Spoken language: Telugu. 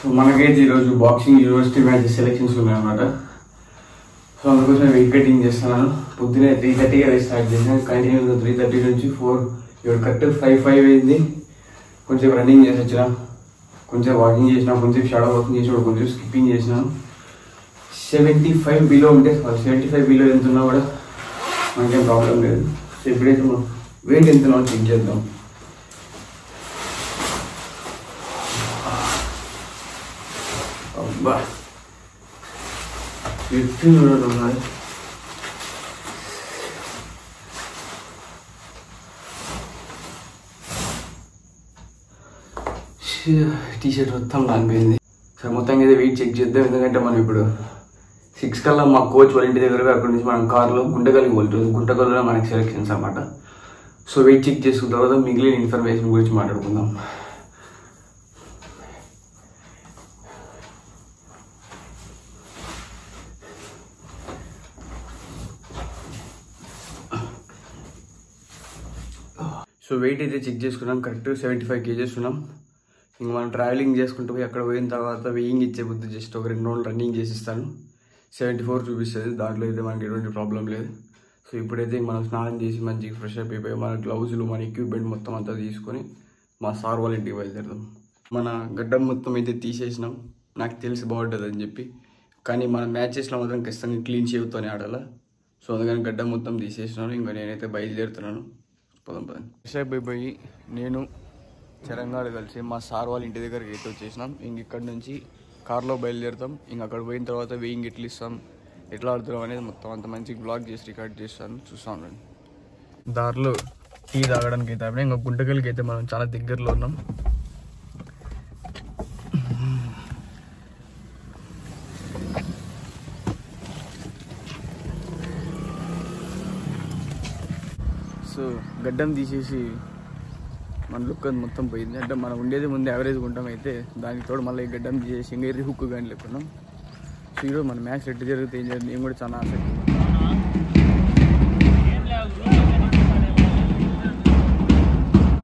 సో మనకైతే ఈరోజు బాక్సింగ్ యూనివర్సిటీ మ్యాచ్ సెలెక్షన్స్ ఉన్నాయన్నమాట. సో అందుకోసం వెయిట్ కటింగ్ చేస్తున్నాను. పొద్దునే 3:30 స్టార్ట్ చేసాను. కంటిన్యూ 3:30 నుంచి 4 ఇప్పుడు కరెక్ట్ 5 అయింది. కొంచెం రన్నింగ్ చేసి వచ్చిన, కొంచెం వాకింగ్ చేసిన, కొంచెం షాడో వాకింగ్ చేసిన, కొంచెం స్కిప్పింగ్ చేసినాను. 75 బిలో ఉంటే 75 బిలో ఎంత ఉన్నా కూడా మనకేం ప్రాబ్లం లేదు. సో ఇప్పుడైతే వెయిట్ ఎంత ఉన్నా చెక్ చేద్దాం. అబ్బా ఎత్తు ఉన్నాయి. టీషర్ట్ మొత్తం నానిపోయింది. సరే మొత్తంగా అయితే వెయిట్ చెక్ చేద్దాం. ఎందుకంటే మనం ఇప్పుడు 6 కల్లా మా కోచ్ వాళ్ళ ఇంటి దగ్గర అక్కడి నుంచి మనం కార్లో గుంటకల్కి వెళ్తుంది. గుంటకల్లో మనకి సెలెక్షన్స్ అన్నమాట. సో వెయిట్ చెక్ చేసుకున్న తర్వాత మిగిలిన ఇన్ఫర్మేషన్ గురించి మాట్లాడుకుందాం. సో వెయిట్ అయితే చెక్ చేసుకున్నాం. కరెక్ట్ 75 kgs ఉన్నాం. ఇంక మనం ట్రావెలింగ్ చేసుకుంటూ పోయి అక్కడ పోయిన తర్వాత వెయింగ్ ఇచ్చే బుద్ధి జస్ట్ ఒక 2 రౌండ్లు రన్నింగ్ చేసిస్తాను. 74 చూపిస్తుంది. దాంట్లో అయితే మనకి ఎటువంటి ప్రాబ్లం లేదు. సో ఇప్పుడైతే మనం స్నానం చేసి మంచిగా ఫ్రెష్ అప్ అయిపోయి మన గ్లౌజులు మన ఎక్విప్మెంట్ మొత్తం అంతా తీసుకొని మా సార్ వాళ్ళ ఇంటికి బయలుదేరదాం. మన గడ్డం మొత్తం అయితే తీసేసినాం. నాకు తెలిసి బాగుంటుంది అని చెప్పి, కానీ మన మ్యాచెస్లో మాత్రం ఖచ్చితంగా క్లీన్ షేవ్తోనే ఆడాలి. సో అందుకని గడ్డం మొత్తం తీసేసినాను. ఇంకా నేనైతే బయలుదేరుతున్నాను. ఫ్రెష్ అయిపోయి నేను చరంగాడు కలిసి మా సార్ వాళ్ళ ఇంటి దగ్గరికి అయితే వచ్చేసినాం. ఇంక ఇక్కడ నుంచి కార్లో బయలుదేరుతాం. ఇంక అక్కడ పోయిన తర్వాత వెయింగ్ ఎట్లా ఇస్తాం, ఎట్లా ఆడుతున్నాం అనేది మొత్తం అంత మంచి బ్లాగ్ చేసి రికార్డ్ చేస్తాను. చూస్తాను. దారిలో టీ తాగడానికి అయితే ఇంకా గుంటకల్కి అయితే మనం చాలా దగ్గరలో ఉన్నాం. సో గడ్డం తీసేసి మన లుక్ అది మొత్తం పోయింది. అంటే మనం ఉండేది ముందు యావరేజ్ గుంటాం. అయితే దానికి తోడు మళ్ళీ గడ్డం తీసేసి ఇంకా ఎర్రి హుక్కు కానీ లేకున్నాం. సో ఈరోజు మన మ్యాచ్ ఎట్టు జరిగితే ఏం జరిగింది నేను కూడా చాలా ఆసక్తి.